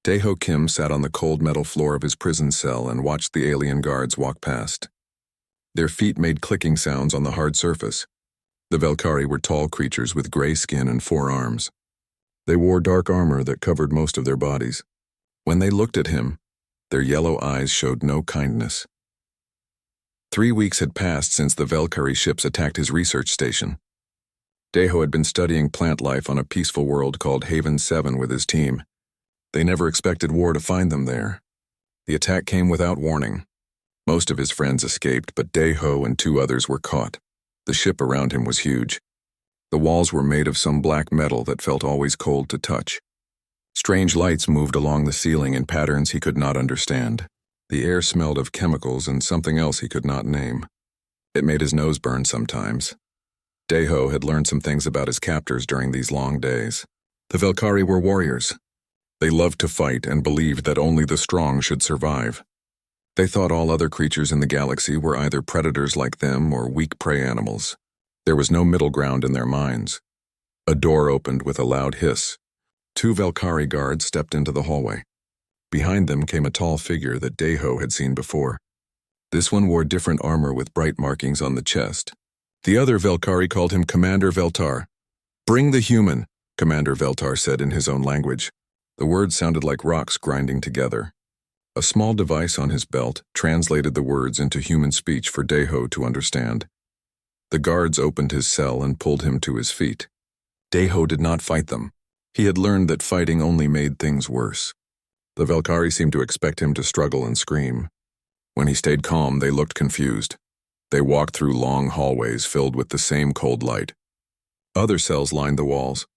Daeho Kim sat on the cold metal floor of his prison cell and watched the alien guards walk past. Their feet made clicking sounds on the hard surface. The Velkari were tall creatures with gray skin and 4 arms. They wore dark armor that covered most of their bodies. When they looked at him, their yellow eyes showed no kindness. 3 weeks had passed since the Velkari ships attacked his research station. Daeho had been studying plant life on a peaceful world called Haven 7 with his team. They never expected war to find them there. The attack came without warning. Most of his friends escaped, but Daeho and 2 others were caught. The ship around him was huge. The walls were made of some black metal that felt always cold to touch. Strange lights moved along the ceiling in patterns he could not understand. The air smelled of chemicals and something else he could not name. It made his nose burn sometimes. Daeho had learned some things about his captors during these long days. The Velkari were warriors. They loved to fight and believed that only the strong should survive. They thought all other creatures in the galaxy were either predators like them or weak prey animals. There was no middle ground in their minds. A door opened with a loud hiss. 2 Velkari guards stepped into the hallway. Behind them came a tall figure that Daeho had seen before. This one wore different armor with bright markings on the chest. The other Velkari called him Commander Veltar. "Bring the human," Commander Veltar said in his own language. The words sounded like rocks grinding together. A small device on his belt translated the words into human speech for Daeho to understand. The guards opened his cell and pulled him to his feet. Daeho did not fight them. He had learned that fighting only made things worse. The Velkari seemed to expect him to struggle and scream. When he stayed calm, they looked confused. They walked through long hallways filled with the same cold light. Other cells lined the walls.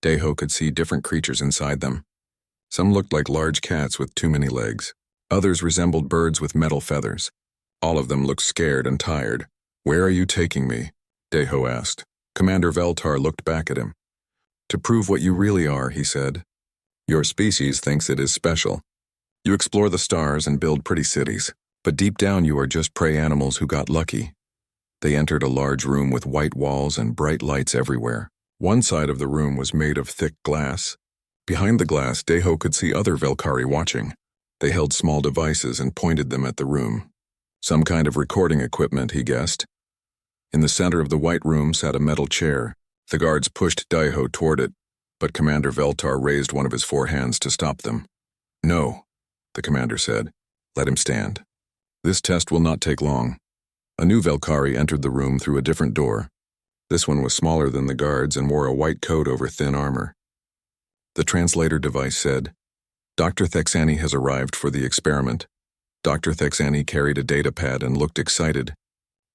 Daeho could see different creatures inside them. Some looked like large cats with too many legs. Others resembled birds with metal feathers. All of them looked scared and tired. "Where are you taking me?" Daeho asked. Commander Veltar looked back at him. "To prove what you really are," he said. "Your species thinks it is special. You explore the stars and build pretty cities, but deep down you are just prey animals who got lucky." They entered a large room with white walls and bright lights everywhere. One side of the room was made of thick glass. Behind the glass, Daeho could see other Velkari watching. They held small devices and pointed them at the room. Some kind of recording equipment, he guessed. In the center of the white room sat a metal chair. The guards pushed Daeho toward it, but Commander Veltar raised one of his 4 hands to stop them. "No," the commander said. "Let him stand. This test will not take long." A new Velkari entered the room through a different door. This one was smaller than the guards and wore a white coat over thin armor. The translator device said, "Dr. Thexani has arrived for the experiment." Dr. Thexani carried a data pad and looked excited.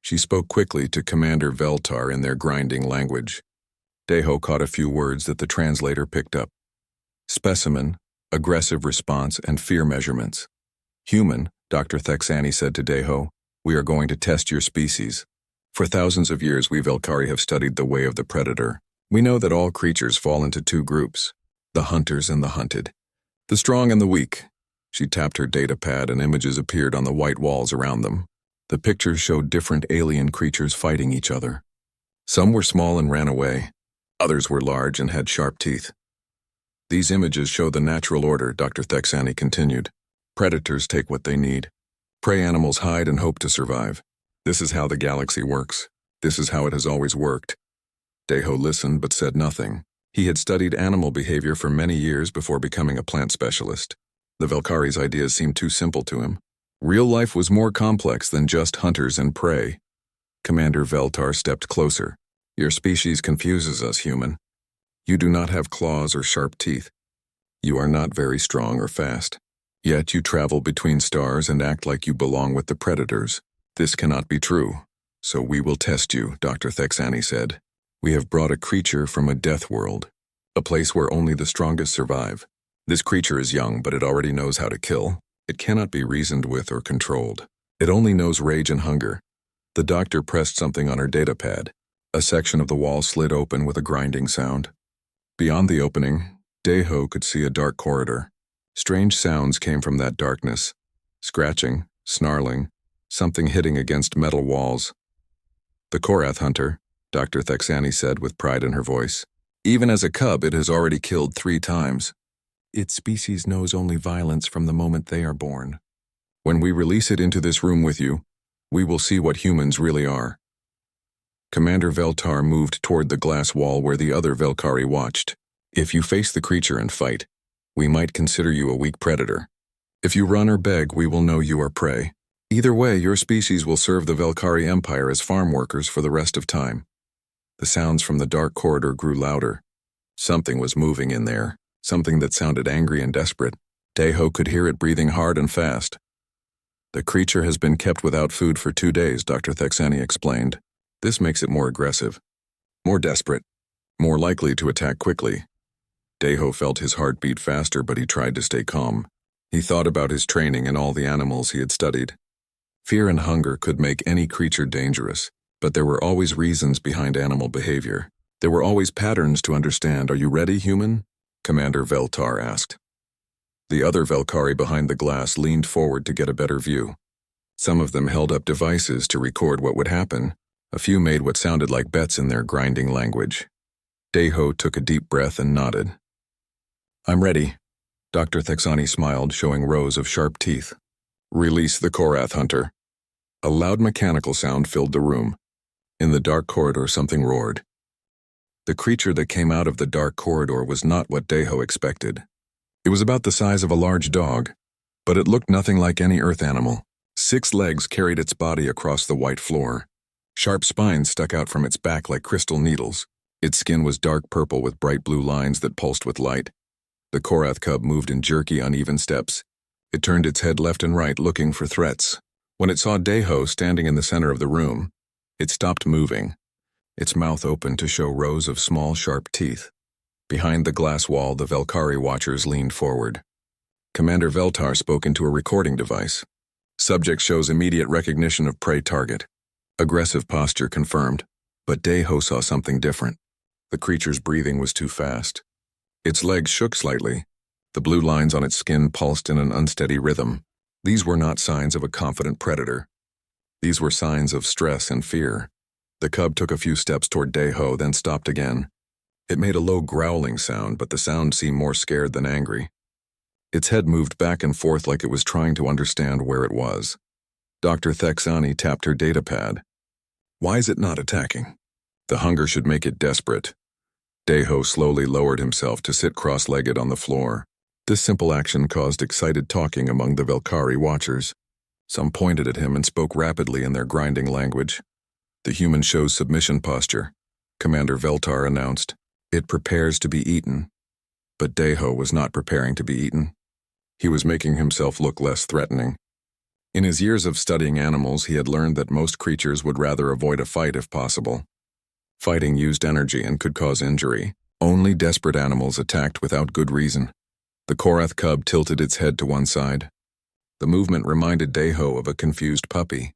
She spoke quickly to Commander Veltar in their grinding language. Daeho caught a few words that the translator picked up. Specimen, aggressive response, and fear measurements. "Human," Dr. Thexani said to Daeho, "we are going to test your species. For thousands of years we Velkari have studied the way of the predator. We know that all creatures fall into 2 groups. The hunters and the hunted. The strong and the weak." She tapped her data pad and images appeared on the white walls around them. The pictures showed different alien creatures fighting each other. Some were small and ran away. Others were large and had sharp teeth. "These images show the natural order," Dr. Thexani continued. "Predators take what they need. Prey animals hide and hope to survive. This is how the galaxy works. This is how it has always worked." Daeho listened but said nothing. He had studied animal behavior for many years before becoming a plant specialist. The Velkari's ideas seemed too simple to him. Real life was more complex than just hunters and prey. Commander Veltar stepped closer. "Your species confuses us, human. You do not have claws or sharp teeth. You are not very strong or fast. Yet you travel between stars and act like you belong with the predators. This cannot be true. So we will test you," Dr. Thexani said. "We have brought a creature from a death world, a place where only the strongest survive. This creature is young, but it already knows how to kill. It cannot be reasoned with or controlled. It only knows rage and hunger." The doctor pressed something on her data pad. A section of the wall slid open with a grinding sound. Beyond the opening, Daeho could see a dark corridor. Strange sounds came from that darkness. Scratching, snarling, something hitting against metal walls. "The Korath hunter," Dr. Thexani said with pride in her voice. "Even as a cub, it has already killed 3 times. Its species knows only violence from the moment they are born. When we release it into this room with you, we will see what humans really are. Commander Veltar moved toward the glass wall where the other Velkari watched. If you face the creature and fight, we might consider you a weak predator. If you run or beg, we will know you are prey. Either way, your species will serve the Velkari Empire as farm workers for the rest of time. The sounds from the dark corridor grew louder. Something was moving in there, something that sounded angry and desperate. Deho could hear it breathing hard and fast. The creature has been kept without food for 2 days, Dr. Thexani explained. This makes it more aggressive, more desperate, more likely to attack quickly. Deho felt his heart beat faster, but he tried to stay calm. He thought about his training and all the animals he had studied. Fear and hunger could make any creature dangerous, but there were always reasons behind animal behavior. There were always patterns to understand. Are you ready, human? Commander Veltar asked. The other Velkari behind the glass leaned forward to get a better view. Some of them held up devices to record what would happen. A few made what sounded like bets in their grinding language. Deho took a deep breath and nodded. I'm ready. Dr. Thexani smiled, showing rows of sharp teeth. Release the Korath hunter. A loud mechanical sound filled the room. In the dark corridor, something roared. The creature that came out of the dark corridor was not what Deho expected. It was about the size of a large dog, but it looked nothing like any earth animal. 6 legs carried its body across the white floor. Sharp spines stuck out from its back like crystal needles. Its skin was dark purple with bright blue lines that pulsed with light. The Korath cub moved in jerky, uneven steps. It turned its head left and right, looking for threats. When it saw Deho standing in the center of the room, it stopped moving. Its mouth opened to show rows of small, sharp teeth. Behind the glass wall, the Velkari watchers leaned forward. Commander Veltar spoke into a recording device. Subject shows immediate recognition of prey target. Aggressive posture confirmed, but Deho saw something different. The creature's breathing was too fast. Its legs shook slightly. The blue lines on its skin pulsed in an unsteady rhythm. These were not signs of a confident predator. These were signs of stress and fear. The cub took a few steps toward Deho, then stopped again. It made a low growling sound, but the sound seemed more scared than angry. Its head moved back and forth like it was trying to understand where it was. Dr. Thexani tapped her data pad. Why is it not attacking? The hunger should make it desperate. Deho slowly lowered himself to sit cross-legged on the floor. This simple action caused excited talking among the Velkari watchers. Some pointed at him and spoke rapidly in their grinding language. The human shows submission posture. Commander Veltar announced, "It prepares to be eaten." But Deho was not preparing to be eaten. He was making himself look less threatening. In his years of studying animals, he had learned that most creatures would rather avoid a fight if possible. Fighting used energy and could cause injury. Only desperate animals attacked without good reason. The Korath cub tilted its head to one side. The movement reminded Deho of a confused puppy.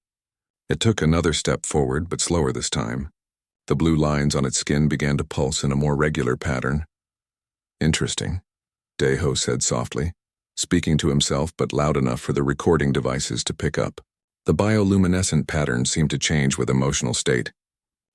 It took another step forward, but slower this time. The blue lines on its skin began to pulse in a more regular pattern. Interesting, Deho said softly, speaking to himself but loud enough for the recording devices to pick up. The bioluminescent pattern seemed to change with emotional state.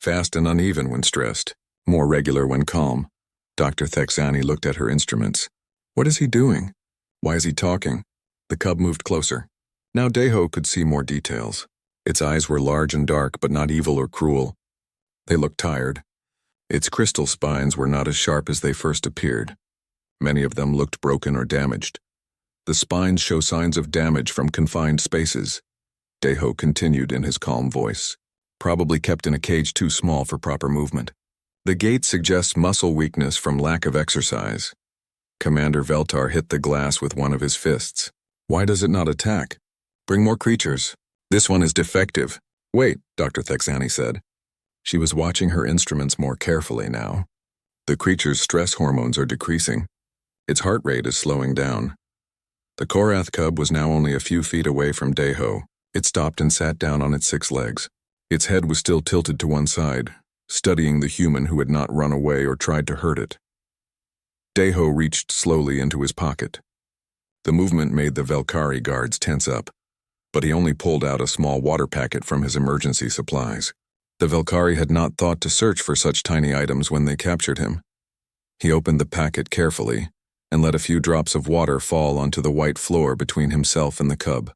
Fast and uneven when stressed, more regular when calm. Dr. Thexani looked at her instruments. What is he doing? Why is he talking? The cub moved closer. Now Deho could see more details. Its eyes were large and dark, but not evil or cruel. They looked tired. Its crystal spines were not as sharp as they first appeared. Many of them looked broken or damaged. The spines show signs of damage from confined spaces. Deho continued in his calm voice. Probably kept in a cage too small for proper movement. The gait suggests muscle weakness from lack of exercise. Commander Veltar hit the glass with one of his fists. Why does it not attack? Bring more creatures. This one is defective. Wait, Dr. Thexani said. She was watching her instruments more carefully now. The creature's stress hormones are decreasing. Its heart rate is slowing down. The Korath cub was now only a few feet away from Deho. It stopped and sat down on its 6 legs. Its head was still tilted to one side, studying the human who had not run away or tried to hurt it. Deho reached slowly into his pocket. The movement made the Velkari guards tense up, but he only pulled out a small water packet from his emergency supplies. The Velkari had not thought to search for such tiny items when they captured him. He opened the packet carefully, and let a few drops of water fall onto the white floor between himself and the cub.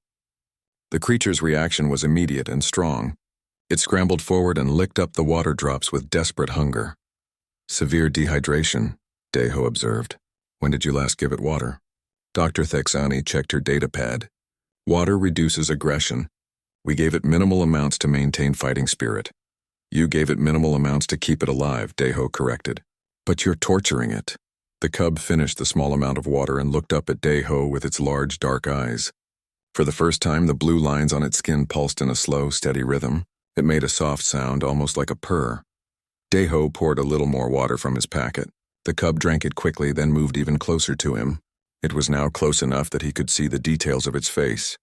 The creature's reaction was immediate and strong. It scrambled forward and licked up the water drops with desperate hunger. Severe dehydration, Deho observed. When did you last give it water? Dr. Thexani checked her data pad. Water reduces aggression. We gave it minimal amounts to maintain fighting spirit. You gave it minimal amounts to keep it alive, Deho corrected. But you're torturing it. The cub finished the small amount of water and looked up at Deho with its large, dark eyes. For the first time, the blue lines on its skin pulsed in a slow, steady rhythm. It made a soft sound, almost like a purr. Deho poured a little more water from his packet. The cub drank it quickly, then moved even closer to him. It was now close enough that he could see the details of its face.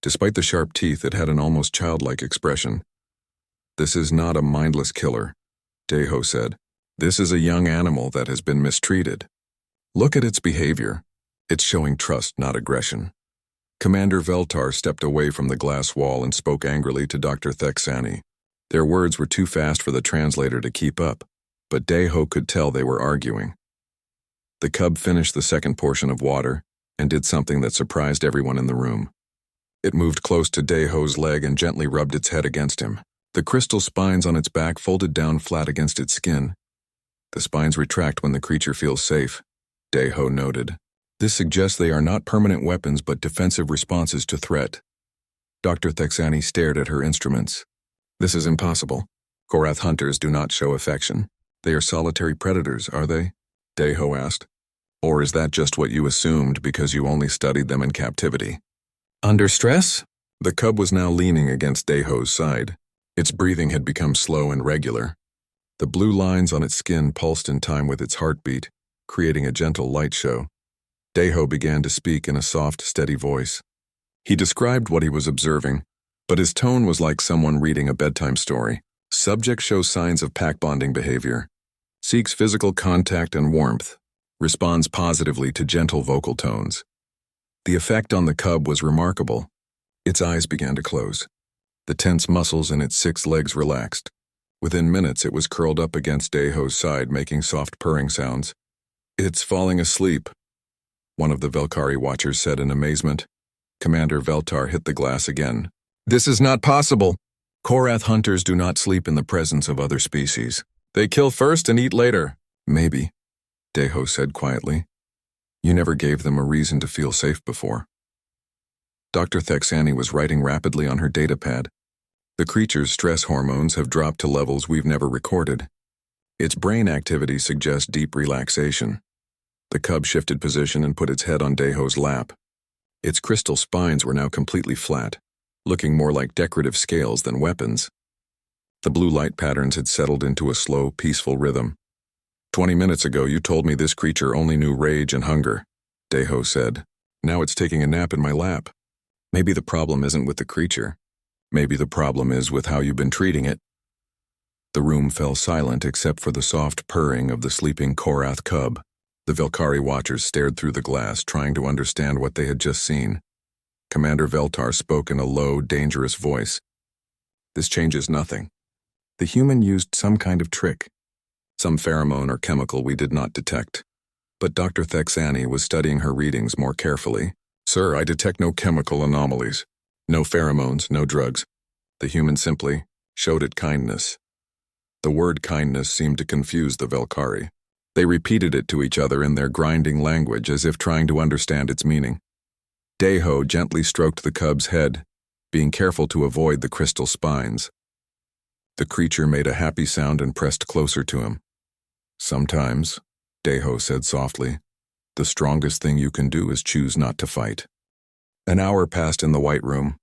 Despite the sharp teeth, it had an almost childlike expression. This is not a mindless killer, Deho said. This is a young animal that has been mistreated. Look at its behavior. It's showing trust, not aggression. Commander Veltar stepped away from the glass wall and spoke angrily to Dr. Thexani. Their words were too fast for the translator to keep up, but Deho could tell they were arguing. The cub finished the second portion of water and did something that surprised everyone in the room. It moved close to Deho's leg and gently rubbed its head against him. The crystal spines on its back folded down flat against its skin. The spines retract when the creature feels safe, Deho noted. This suggests they are not permanent weapons but defensive responses to threat. Dr. Thexani stared at her instruments. This is impossible. Korath hunters do not show affection. They are solitary predators, are they? Deho asked. Or is that just what you assumed because you only studied them in captivity? Under stress? The cub was now leaning against Deho's side. Its breathing had become slow and regular. The blue lines on its skin pulsed in time with its heartbeat, creating a gentle light show. Deho began to speak in a soft, steady voice. He described what he was observing, but his tone was like someone reading a bedtime story. Subject shows signs of pack bonding behavior, seeks physical contact and warmth, responds positively to gentle vocal tones. The effect on the cub was remarkable. Its eyes began to close. The tense muscles in its 6 legs relaxed. Within minutes, it was curled up against Deho's side, making soft purring sounds. It's falling asleep, one of the Velkari watchers said in amazement. Commander Veltar hit the glass again. This is not possible. Korath hunters do not sleep in the presence of other species. They kill first and eat later. Maybe, Deho said quietly. You never gave them a reason to feel safe before. Dr. Thexani was writing rapidly on her datapad. The creature's stress hormones have dropped to levels we've never recorded. Its brain activity suggests deep relaxation. The cub shifted position and put its head on Deho's lap. Its crystal spines were now completely flat, looking more like decorative scales than weapons. The blue light patterns had settled into a slow, peaceful rhythm. 20 minutes ago, you told me this creature only knew rage and hunger, Deho said. Now it's taking a nap in my lap. Maybe the problem isn't with the creature. Maybe the problem is with how you've been treating it. The room fell silent except for the soft purring of the sleeping Korath cub. The Velkari watchers stared through the glass, trying to understand what they had just seen. Commander Veltar spoke in a low, dangerous voice. This changes nothing. The human used some kind of trick. Some pheromone or chemical we did not detect. But Dr. Thexani was studying her readings more carefully. Sir, I detect no chemical anomalies. No pheromones, no drugs. The human simply showed it kindness. The word kindness seemed to confuse the Velkari. They repeated it to each other in their grinding language as if trying to understand its meaning. Deho gently stroked the cub's head, being careful to avoid the crystal spines. The creature made a happy sound and pressed closer to him. Sometimes, Deho said softly, the strongest thing you can do is choose not to fight. An hour passed in the White Room.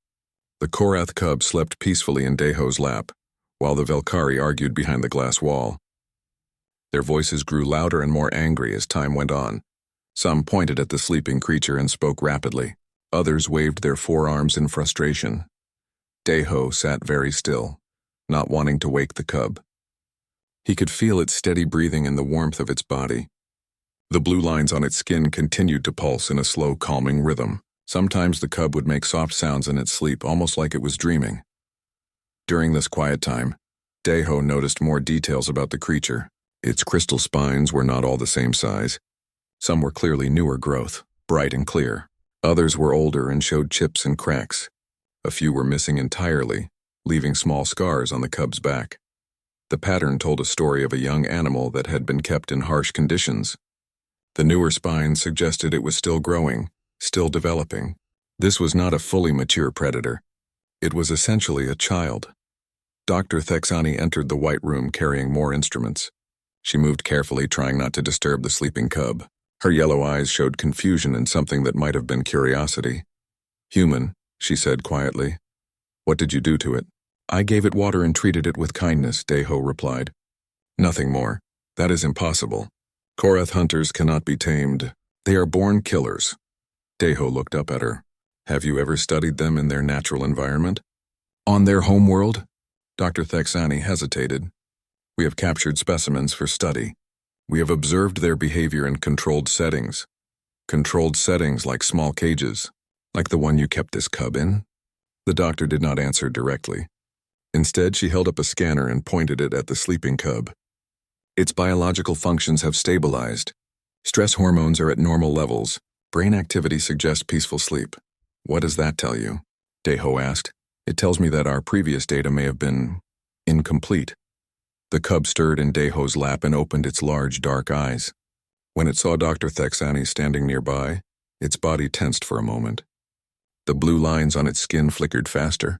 The Korath cub slept peacefully in Deho's lap, while the Velkari argued behind the glass wall. Their voices grew louder and more angry as time went on. Some pointed at the sleeping creature and spoke rapidly. Others waved their forearms in frustration. Deho sat very still, not wanting to wake the cub. He could feel its steady breathing and the warmth of its body. The blue lines on its skin continued to pulse in a slow, calming rhythm. Sometimes the cub would make soft sounds in its sleep, almost like it was dreaming. During this quiet time, Deho noticed more details about the creature. Its crystal spines were not all the same size. Some were clearly newer growth, bright and clear. Others were older and showed chips and cracks. A few were missing entirely, leaving small scars on the cub's back. The pattern told a story of a young animal that had been kept in harsh conditions. The newer spines suggested it was still growing, still developing. This was not a fully mature predator. It was essentially a child. Dr. Thexani entered the white room carrying more instruments. She moved carefully, trying not to disturb the sleeping cub. Her yellow eyes showed confusion and something that might have been curiosity. "Human," she said quietly. "What did you do to it?" "I gave it water and treated it with kindness," Deho replied. "Nothing more. That is impossible. Korath hunters cannot be tamed. They are born killers." Deho looked up at her. "Have you ever studied them in their natural environment?" "On their homeworld?" Dr. Thexani hesitated. "We have captured specimens for study. We have observed their behavior in controlled settings. Controlled settings like small cages, like the one you kept this cub in?" The doctor did not answer directly. Instead, she held up a scanner and pointed it at the sleeping cub. "Its biological functions have stabilized. Stress hormones are at normal levels. Brain activity suggests peaceful sleep." "What does that tell you?" Deho asked. "It tells me that our previous data may have been incomplete." The cub stirred in Deho's lap and opened its large, dark eyes. When it saw Dr. Thexani standing nearby, its body tensed for a moment. The blue lines on its skin flickered faster,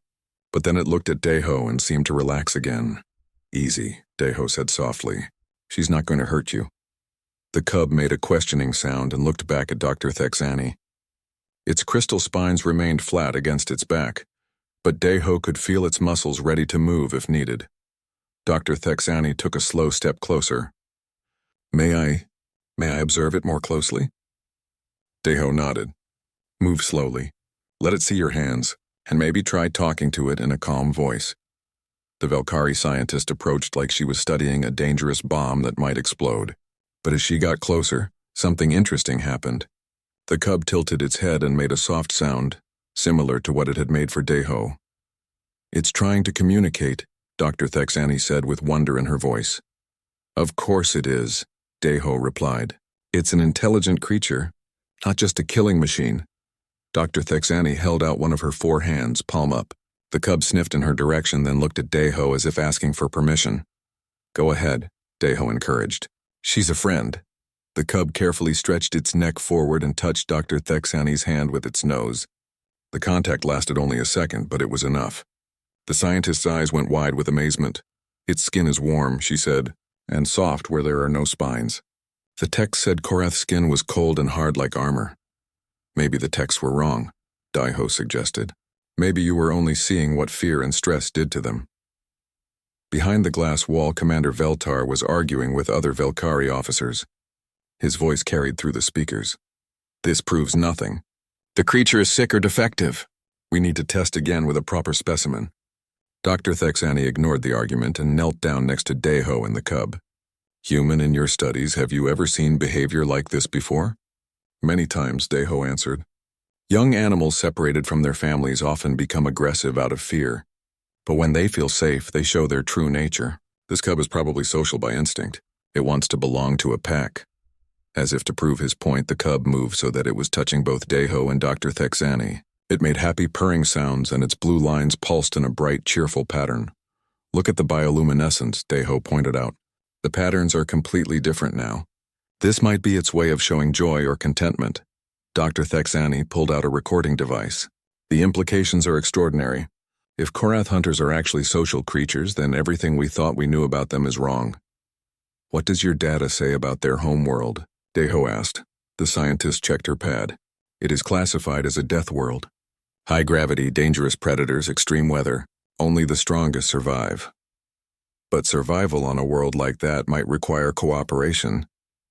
but then it looked at Deho and seemed to relax again. "Easy," Deho said softly. "She's not going to hurt you." The cub made a questioning sound and looked back at Dr. Thexani. Its crystal spines remained flat against its back, but Deho could feel its muscles ready to move if needed. Dr. Thexani took a slow step closer. May I observe it more closely?" Deho nodded. "Move slowly. Let it see your hands, and maybe try talking to it in a calm voice." The Velkari scientist approached like she was studying a dangerous bomb that might explode. But as she got closer, something interesting happened. The cub tilted its head and made a soft sound, similar to what it had made for Deho. "It's trying to communicate," Dr. Thexani said with wonder in her voice. "Of course it is," Deho replied. "It's an intelligent creature, not just a killing machine." Dr. Thexani held out one of her 4 hands, palm up. The cub sniffed in her direction, then looked at Deho as if asking for permission. "Go ahead," Deho encouraged. "She's a friend." The cub carefully stretched its neck forward and touched Dr. Thexani's hand with its nose. The contact lasted only a second, but it was enough. The scientist's eyes went wide with amazement. "Its skin is warm," she said, "and soft where there are no spines." The text said Korath's skin was cold and hard like armor. "Maybe the texts were wrong," Deho suggested. "Maybe you were only seeing what fear and stress did to them." Behind the glass wall, Commander Veltar was arguing with other Velkari officers. His voice carried through the speakers. "This proves nothing. The creature is sick or defective. We need to test again with a proper specimen." Dr. Thexani ignored the argument and knelt down next to Deho and the cub. "Human, in your studies, have you ever seen behavior like this before?" "Many times," Deho answered. "Young animals separated from their families often become aggressive out of fear. But when they feel safe, they show their true nature. This cub is probably social by instinct. It wants to belong to a pack." As if to prove his point, the cub moved so that it was touching both Deho and Dr. Thexani. It made happy purring sounds, and its blue lines pulsed in a bright, cheerful pattern. "Look at the bioluminescence," Deho pointed out. "The patterns are completely different now. This might be its way of showing joy or contentment." Dr. Thexani pulled out a recording device. "The implications are extraordinary. If Korath hunters are actually social creatures, then everything we thought we knew about them is wrong." "What does your data say about their homeworld?" Deho asked. The scientist checked her pad. "It is classified as a death world. High gravity, dangerous predators, extreme weather. Only the strongest survive." "But survival on a world like that might require cooperation,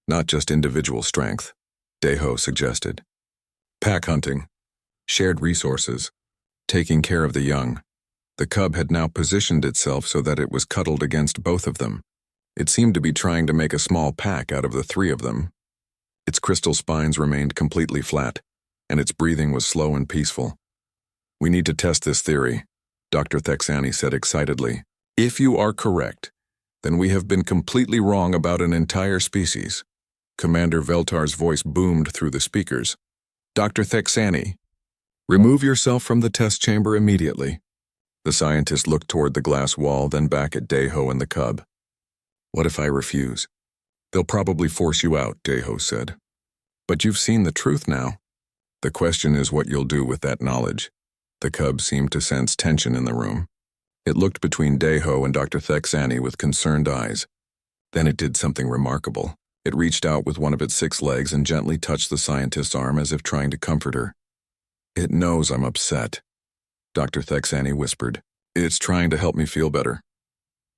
not just individual strength," Deho suggested. "Pack hunting, shared resources, taking care of the young." The cub had now positioned itself so that it was cuddled against both of them. It seemed to be trying to make a small pack out of the 3 of them. Its crystal spines remained completely flat, and its breathing was slow and peaceful. "We need to test this theory," Dr. Thexani said excitedly. "If you are correct, then we have been completely wrong about an entire species. Commander Veltar's voice boomed through the speakers. Dr. Thexani, remove yourself from the test chamber immediately. The scientist looked toward the glass wall, then back at Deho and the cub. What if I refuse? They'll probably force you out, Deho said. But you've seen the truth now. The question is what you'll do with that knowledge. The cub seemed to sense tension in the room. It looked between Deho and Dr. Thexani with concerned eyes. Then it did something remarkable. It reached out with one of its 6 legs and gently touched the scientist's arm as if trying to comfort her. It knows I'm upset, Dr. Thexani whispered. It's trying to help me feel better.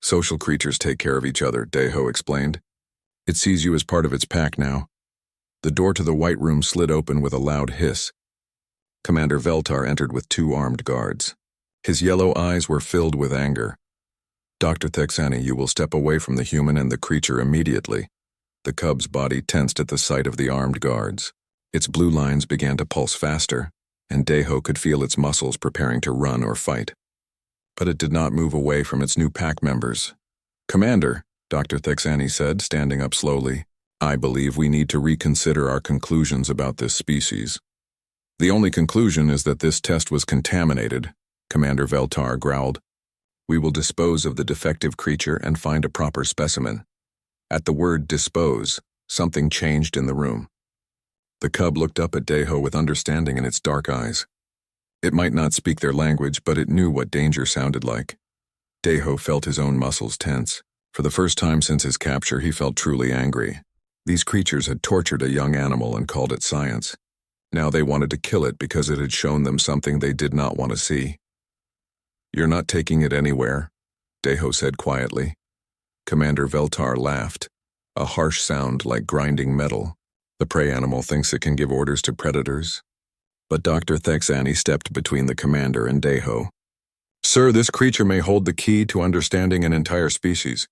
Social creatures take care of each other, Deho explained. It sees you as part of its pack now. The door to the White Room slid open with a loud hiss. Commander Veltar entered with 2 armed guards. His yellow eyes were filled with anger. Dr. Thexani, you will step away from the human and the creature immediately. The cub's body tensed at the sight of the armed guards. Its blue lines began to pulse faster, and Deho could feel its muscles preparing to run or fight. But it did not move away from its new pack members. Commander, Dr. Thexani said, standing up slowly, I believe we need to reconsider our conclusions about this species. The only conclusion is that this test was contaminated, Commander Veltar growled. We will dispose of the defective creature and find a proper specimen. At the word dispose, something changed in the room. The cub looked up at Deho with understanding in its dark eyes. It might not speak their language, but it knew what danger sounded like. Deho felt his own muscles tense. For the first time since his capture, he felt truly angry. These creatures had tortured a young animal and called it science. Now they wanted to kill it because it had shown them something they did not want to see. You're not taking it anywhere, Deho said quietly. Commander Veltar laughed, a harsh sound like grinding metal. The prey animal thinks it can give orders to predators. But Dr. Thexani stepped between the commander and Deho. Sir, this creature may hold the key to understanding an entire species.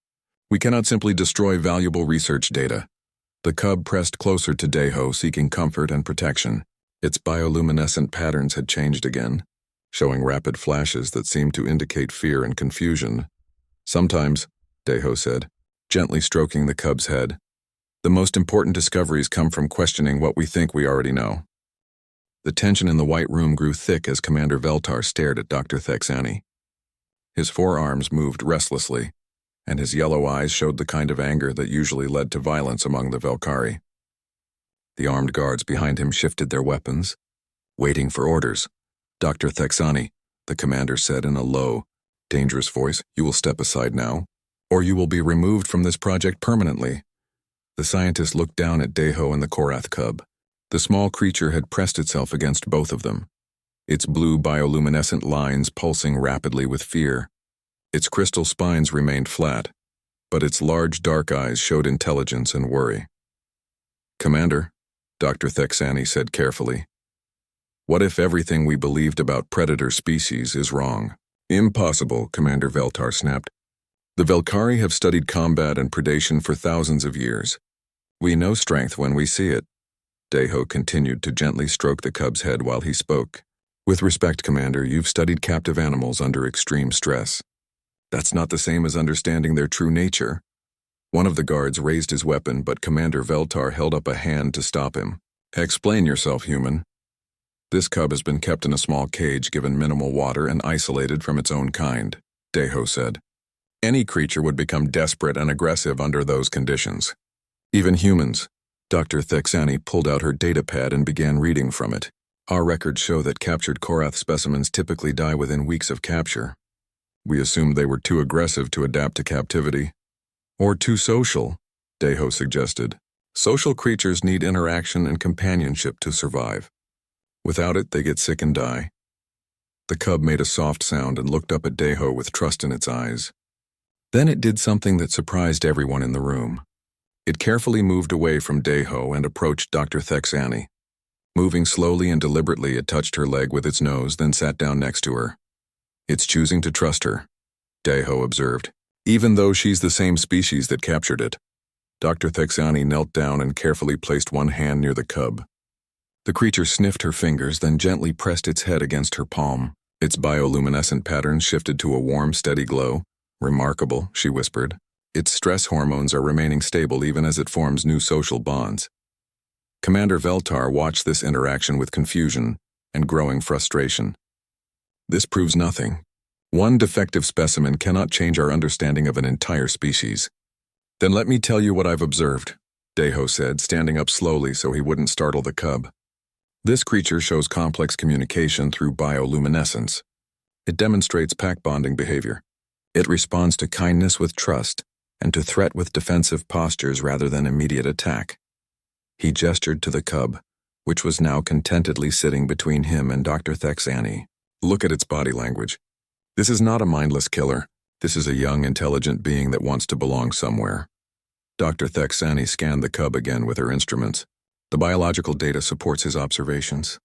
We cannot simply destroy valuable research data. The cub pressed closer to Deho, seeking comfort and protection. Its bioluminescent patterns had changed again, showing rapid flashes that seemed to indicate fear and confusion. Sometimes, Deho said, gently stroking the cub's head, the most important discoveries come from questioning what we think we already know. The tension in the White Room grew thick as Commander Veltar stared at Dr. Thexani. His forearms moved restlessly, and his yellow eyes showed the kind of anger that usually led to violence among the Velkari. The armed guards behind him shifted their weapons, waiting for orders. Dr. Thexani, the commander said in a low, dangerous voice, you will step aside now, or you will be removed from this project permanently. The scientist looked down at Deho and the Korath cub. The small creature had pressed itself against both of them, its blue bioluminescent lines pulsing rapidly with fear. Its crystal spines remained flat, but its large dark eyes showed intelligence and worry. Commander, Dr. Thexani said carefully, what if everything we believed about predator species is wrong? Impossible, Commander Veltar snapped. The Velkari have studied combat and predation for thousands of years. We know strength when we see it. Deho continued to gently stroke the cub's head while he spoke. With respect, Commander, you've studied captive animals under extreme stress. That's not the same as understanding their true nature. One of the guards raised his weapon, but Commander Veltar held up a hand to stop him. Explain yourself, human. This cub has been kept in a small cage, given minimal water, and isolated from its own kind, Deho said. Any creature would become desperate and aggressive under those conditions. Even humans. Dr. Thexani pulled out her datapad and began reading from it. Our records show that captured Korath specimens typically die within weeks of capture. We assumed they were too aggressive to adapt to captivity. Or too social, Deho suggested. Social creatures need interaction and companionship to survive. Without it, they get sick and die. The cub made a soft sound and looked up at Deho with trust in its eyes. Then it did something that surprised everyone in the room. It carefully moved away from Deho and approached Dr. Thexani. Moving slowly and deliberately, it touched her leg with its nose, then sat down next to her. It's choosing to trust her, Deho observed, even though she's the same species that captured it. Dr. Thexani knelt down and carefully placed one hand near the cub. The creature sniffed her fingers, then gently pressed its head against her palm. Its bioluminescent patterns shifted to a warm, steady glow. Remarkable, she whispered. Its stress hormones are remaining stable even as it forms new social bonds. Commander Veltar watched this interaction with confusion and growing frustration. This proves nothing. One defective specimen cannot change our understanding of an entire species. Then let me tell you what I've observed, Deho said, standing up slowly so he wouldn't startle the cub. This creature shows complex communication through bioluminescence. It demonstrates pack bonding behavior. It responds to kindness with trust and to threat with defensive postures rather than immediate attack. He gestured to the cub, which was now contentedly sitting between him and Dr. Thexani. Look at its body language. This is not a mindless killer. This is a young, intelligent being that wants to belong somewhere. Dr. Thexani scanned the cub again with her instruments. The biological data supports his observations.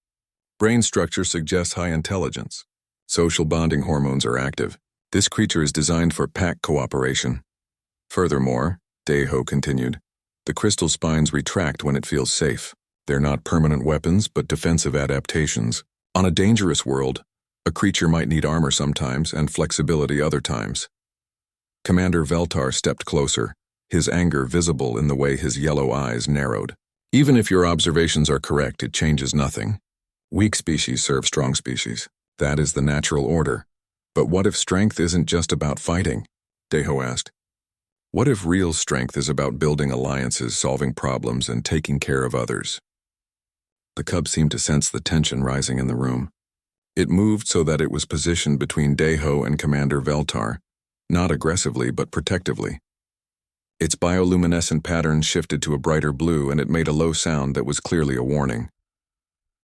Brain structure suggests high intelligence. Social bonding hormones are active. This creature is designed for pack cooperation. Furthermore, Deho continued, the crystal spines retract when it feels safe. They're not permanent weapons, but defensive adaptations. On a dangerous world, a creature might need armor sometimes and flexibility other times. Commander Veltar stepped closer, his anger visible in the way his yellow eyes narrowed. Even if your observations are correct, it changes nothing. Weak species serve strong species. That is the natural order. But what if strength isn't just about fighting? Deho asked. What if real strength is about building alliances, solving problems, and taking care of others? The cub seemed to sense the tension rising in the room. It moved so that it was positioned between Deho and Commander Veltar, not aggressively but protectively. Its bioluminescent pattern shifted to a brighter blue and it made a low sound that was clearly a warning.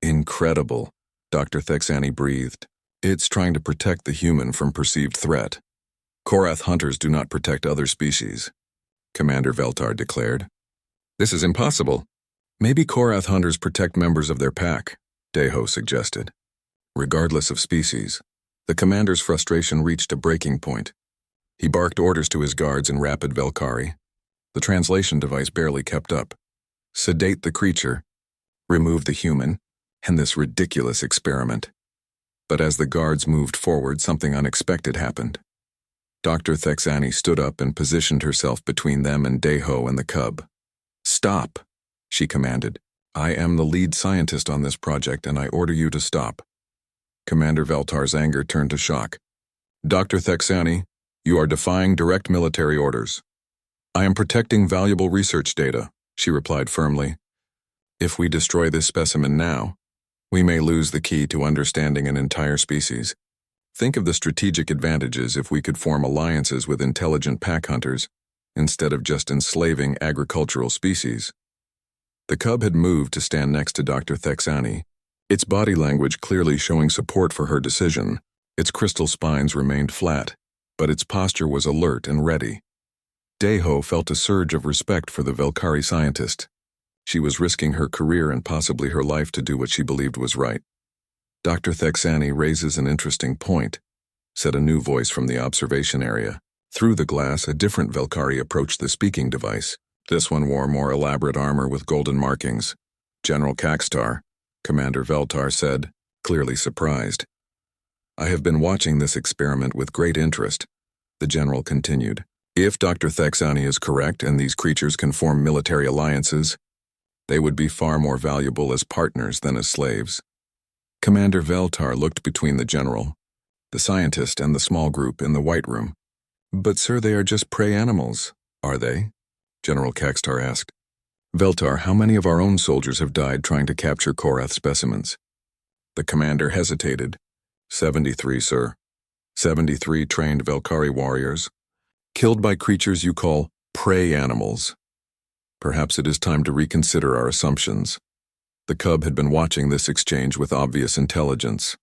Incredible, Dr. Thexani breathed. It's trying to protect the human from perceived threat. Korath hunters do not protect other species, Commander Veltar declared. This is impossible. Maybe Korath hunters protect members of their pack, Deho suggested. Regardless of species, the commander's frustration reached a breaking point. He barked orders to his guards in rapid Velkari. The translation device barely kept up. Sedate the creature, remove the human, and this ridiculous experiment. But as the guards moved forward, something unexpected happened. Dr. Thexani stood up and positioned herself between them and Deho and the cub. Stop, she commanded. I am the lead scientist on this project and I order you to stop. Commander Veltar's anger turned to shock. Dr. Thexani, you are defying direct military orders. I am protecting valuable research data, she replied firmly. If we destroy this specimen now, we may lose the key to understanding an entire species. Think of the strategic advantages if we could form alliances with intelligent pack hunters, instead of just enslaving agricultural species. The cub had moved to stand next to Dr. Thexani, its body language clearly showing support for her decision. Its crystal spines remained flat, but its posture was alert and ready. Deho felt a surge of respect for the Velkari scientist. She was risking her career and possibly her life to do what she believed was right. Dr. Thexani raises an interesting point, said a new voice from the observation area. Through the glass, a different Velkari approached the speaking device. This one wore more elaborate armor with golden markings. General Kakstar, Commander Veltar said, clearly surprised. I have been watching this experiment with great interest, the general continued. If Dr. Thexani is correct and these creatures can form military alliances, they would be far more valuable as partners than as slaves. Commander Veltar looked between the general, the scientist, and the small group in the White Room. But sir, they are just prey animals, are they? General Kakstar asked. Veltar, how many of our own soldiers have died trying to capture Korath specimens? The commander hesitated. 73, sir. 73 trained Velkari warriors, killed by creatures you call prey animals. Perhaps it is time to reconsider our assumptions. The cub had been watching this exchange with obvious intelligence.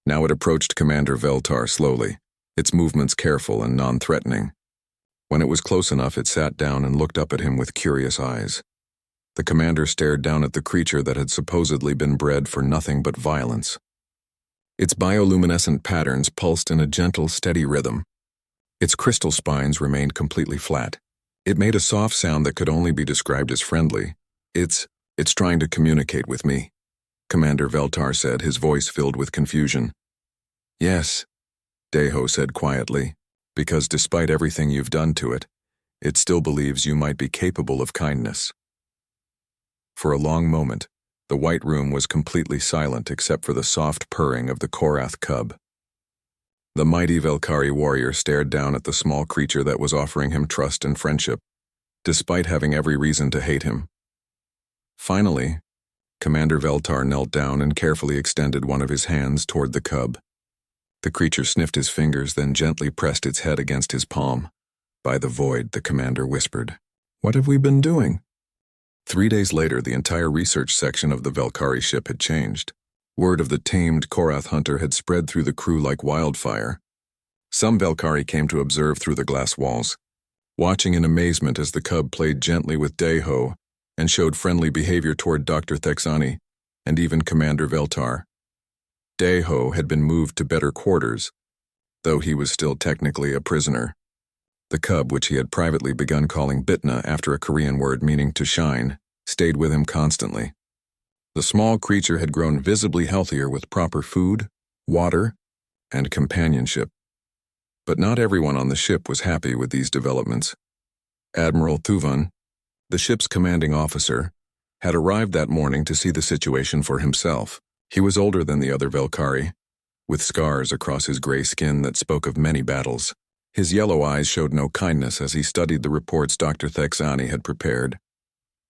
Now it approached Commander Veltar slowly, its movements careful and non-threatening. When it was close enough, it sat down and looked up at him with curious eyes. The commander stared down at the creature that had supposedly been bred for nothing but violence. Its bioluminescent patterns pulsed in a gentle, steady rhythm. Its crystal spines remained completely flat. It made a soft sound that could only be described as friendly. It's trying to communicate with me, Commander Veltar said, his voice filled with confusion. Yes, Deho said quietly, because despite everything you've done to it, It still believes you might be capable of kindness. For a long moment, the white room was completely silent except for the soft purring of the Korath cub. The mighty Velkari warrior stared down at the small creature that was offering him trust and friendship, despite having every reason to hate him. Finally, Commander Veltar knelt down and carefully extended one of his hands toward the cub. The creature sniffed his fingers, then gently pressed its head against his palm. By the void, the commander whispered, "What have we been doing?" 3 days later, the entire research section of the Velkari ship had changed. Word of the tamed Korath hunter had spread through the crew like wildfire. Some Velkari came to observe through the glass walls, watching in amazement as the cub played gently with Deho and showed friendly behavior toward Dr. Thexani and even Commander Veltar. Deho had been moved to better quarters, though he was still technically a prisoner. The cub, which he had privately begun calling Bitna after a Korean word meaning to shine, stayed with him constantly. The small creature had grown visibly healthier with proper food, water, and companionship. But not everyone on the ship was happy with these developments. Admiral Thuvan, the ship's commanding officer, had arrived that morning to see the situation for himself. He was older than the other Velkari, with scars across his gray skin that spoke of many battles. His yellow eyes showed no kindness as he studied the reports Dr. Thexani had prepared.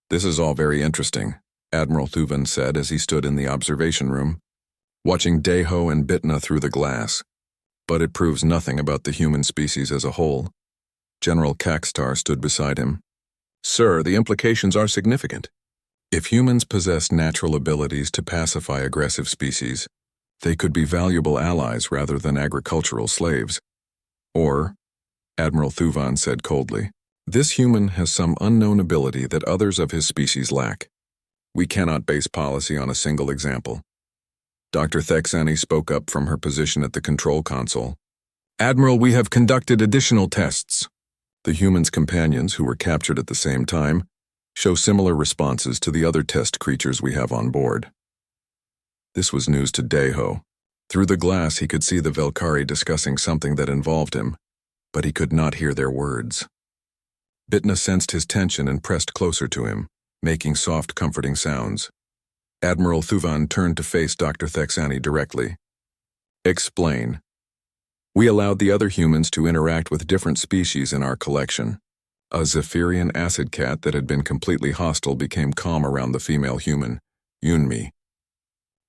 "This is all very interesting," Admiral Thuvan said as he stood in the observation room, watching Deho and Bitna through the glass. "But it proves nothing about the human species as a whole." General Kakstar stood beside him. "Sir, the implications are significant. If humans possess natural abilities to pacify aggressive species, they could be valuable allies rather than agricultural slaves. Or," Admiral Thuvan said coldly, "this human has some unknown ability that others of his species lack. We cannot base policy on a single example." Dr. Thexani spoke up from her position at the control console. "Admiral, we have conducted additional tests." The humans' companions, who were captured at the same time, show similar responses to the other test creatures we have on board. This was news to Deho. Through the glass he could see the Velkari discussing something that involved him, but he could not hear their words. Bitna sensed his tension and pressed closer to him, making soft, comforting sounds. Admiral Thuvan turned to face Dr. Thexani directly. "Explain." "We allowed the other humans to interact with different species in our collection. A Zephyrian acid cat that had been completely hostile became calm around the female human, Yunmi.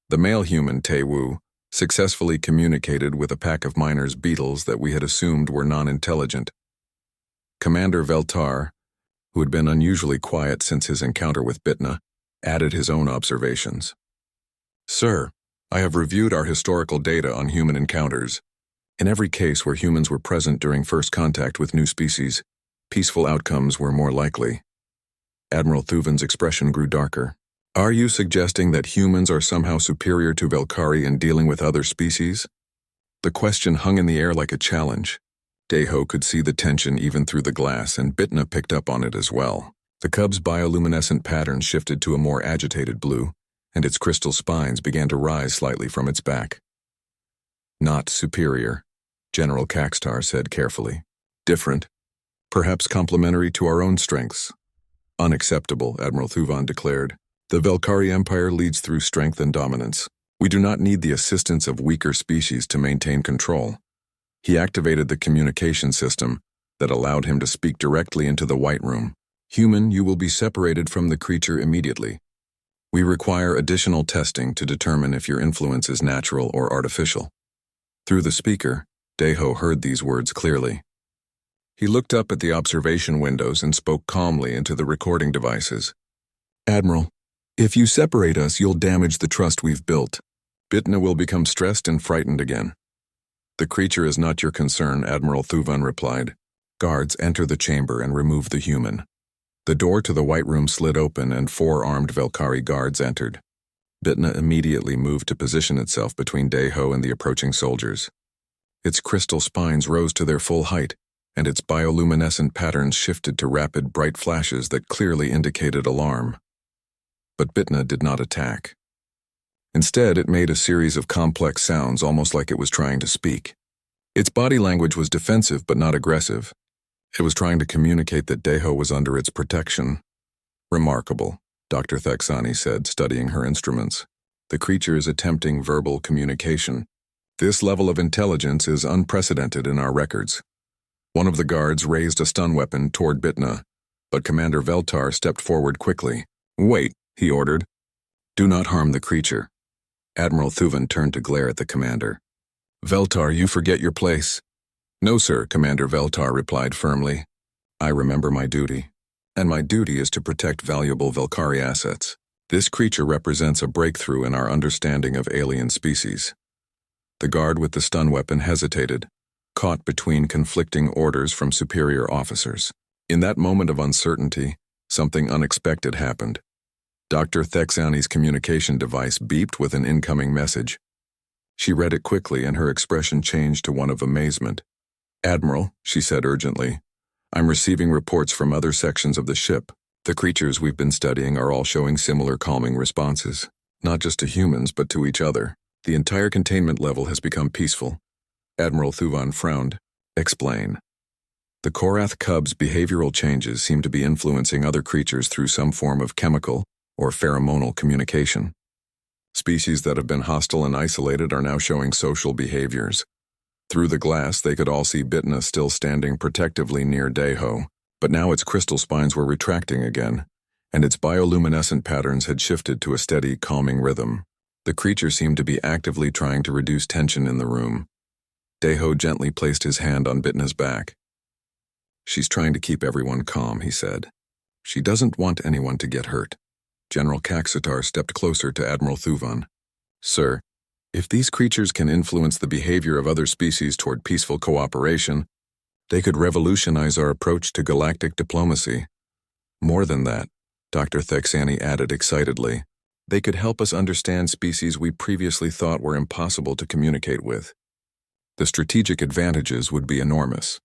The male human, Taewoo, successfully communicated with a pack of miners' beetles that we had assumed were non-intelligent. Commander Veltar, who had been unusually quiet since his encounter with Bitna, added his own observations. "Sir, I have reviewed our historical data on human encounters. In every case where humans were present during first contact with new species, peaceful outcomes were more likely." Admiral Thuvan's expression grew darker. "Are you suggesting that humans are somehow superior to Velkari in dealing with other species?" The question hung in the air like a challenge. Deho could see the tension even through the glass, and Bitna picked up on it as well. The cub's bioluminescent pattern shifted to a more agitated blue, and its crystal spines began to rise slightly from its back. "Not superior," General Kakstar said carefully. "Different. Perhaps complementary to our own strengths." "Unacceptable," Admiral Thuvan declared. "The Velkari Empire leads through strength and dominance. We do not need the assistance of weaker species to maintain control." He activated the communication system that allowed him to speak directly into the White Room. "Human, you will be separated from the creature immediately. We require additional testing to determine if your influence is natural or artificial." Through the speaker, Deho heard these words clearly. He looked up at the observation windows and spoke calmly into the recording devices. "Admiral, if you separate us, you'll damage the trust we've built. Bitna will become stressed and frightened again." "The creature is not your concern," Admiral Thuvan replied. "Guards, enter the chamber and remove the human." The door to the White Room slid open and 4 armed Velkari guards entered. Bitna immediately moved to position itself between Deho and the approaching soldiers. Its crystal spines rose to their full height, and its bioluminescent patterns shifted to rapid, bright flashes that clearly indicated alarm. But Bitna did not attack. Instead, it made a series of complex sounds almost like it was trying to speak. Its body language was defensive but not aggressive. It was trying to communicate that Deho was under its protection. Remarkable, Dr. Thexani said, studying her instruments. The creature is attempting verbal communication. This level of intelligence is unprecedented in our records. One of the guards raised a stun weapon toward Bitna, but Commander Veltar stepped forward quickly. Wait, he ordered. Do not harm the creature. Admiral Thuvan turned to glare at the commander. Veltar, you forget your place. No, sir, Commander Veltar replied firmly. I remember my duty, and my duty is to protect valuable Velkari assets. This creature represents a breakthrough in our understanding of alien species. The guard with the stun weapon hesitated, caught between conflicting orders from superior officers. In that moment of uncertainty, something unexpected happened. Dr. Thexani's communication device beeped with an incoming message. She read it quickly and her expression changed to one of amazement. Admiral, she said urgently, I'm receiving reports from other sections of the ship. The creatures we've been studying are all showing similar calming responses, not just to humans but to each other. The entire containment level has become peaceful. Admiral Thuvan frowned. Explain. The Korath cub's behavioral changes seem to be influencing other creatures through some form of chemical or pheromonal communication. Species that have been hostile and isolated are now showing social behaviors. Through the glass, they could all see Bitna still standing protectively near Deho, but now its crystal spines were retracting again, and its bioluminescent patterns had shifted to a steady, calming rhythm. The creature seemed to be actively trying to reduce tension in the room. Deho gently placed his hand on Bitna's back. She's trying to keep everyone calm, he said. She doesn't want anyone to get hurt. General Kaxitar stepped closer to Admiral Thuvan. Sir, if these creatures can influence the behavior of other species toward peaceful cooperation, they could revolutionize our approach to galactic diplomacy. More than that, Dr. Thexani added excitedly, they could help us understand species we previously thought were impossible to communicate with. The strategic advantages would be enormous.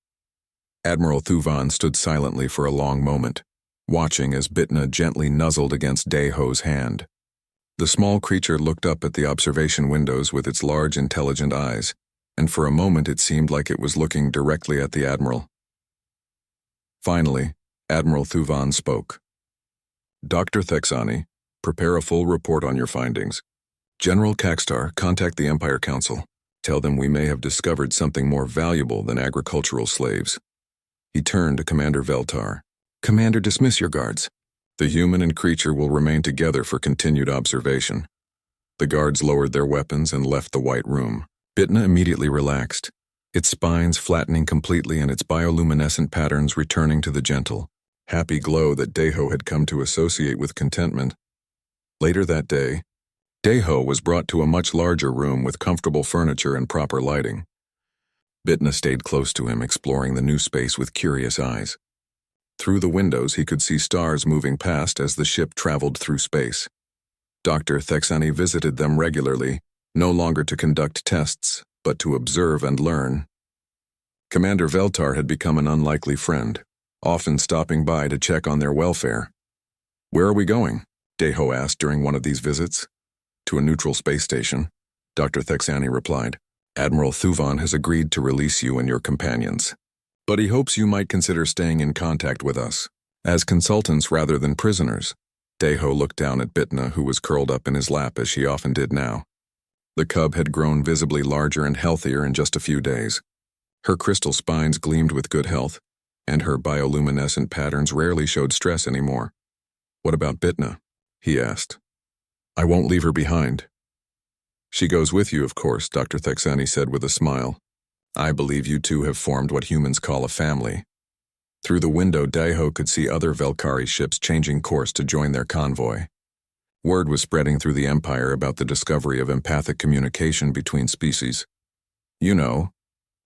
Admiral Thuvan stood silently for a long moment, watching as Bitna gently nuzzled against Deho's hand. The small creature looked up at the observation windows with its large, intelligent eyes, and for a moment it seemed like it was looking directly at the Admiral. Finally, Admiral Thuvan spoke. Dr. Thexani, prepare a full report on your findings. General Kaxtar, contact the Empire Council. Tell them we may have discovered something more valuable than agricultural slaves. He turned to Commander Veltar. Commander, dismiss your guards. The human and creature will remain together for continued observation. The guards lowered their weapons and left the white room. Bitna immediately relaxed, its spines flattening completely and its bioluminescent patterns returning to the gentle, happy glow that Deho had come to associate with contentment. Later that day, Deho was brought to a much larger room with comfortable furniture and proper lighting. Bitna stayed close to him, exploring the new space with curious eyes. Through the windows, he could see stars moving past as the ship traveled through space. Dr. Thexani visited them regularly, no longer to conduct tests, but to observe and learn. Commander Veltar had become an unlikely friend, often stopping by to check on their welfare. Where are we going? Deho asked during one of these visits. To a neutral space station, Dr. Thexani replied. Admiral Thuvan has agreed to release you and your companions, but he hopes you might consider staying in contact with us, as consultants rather than prisoners. Deho looked down at Bitna, who was curled up in his lap as she often did now. The cub had grown visibly larger and healthier in just a few days. Her crystal spines gleamed with good health, and her bioluminescent patterns rarely showed stress anymore. What about Bitna? He asked. I won't leave her behind. She goes with you, of course, Dr. Thexani said with a smile. I believe you two have formed what humans call a family. Through the window, Deho could see other Velkari ships changing course to join their convoy. Word was spreading through the Empire about the discovery of empathic communication between species. You know,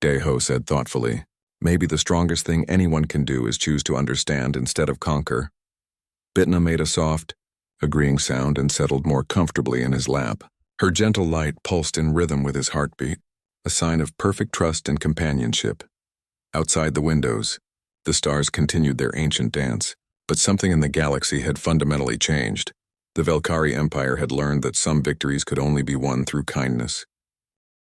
Deho said thoughtfully, maybe the strongest thing anyone can do is choose to understand instead of conquer. Bitna made a soft, agreeing sound and settled more comfortably in his lap. Her gentle light pulsed in rhythm with his heartbeat, a sign of perfect trust and companionship. Outside the windows, the stars continued their ancient dance, but something in the galaxy had fundamentally changed. The Velkari Empire had learned that some victories could only be won through kindness.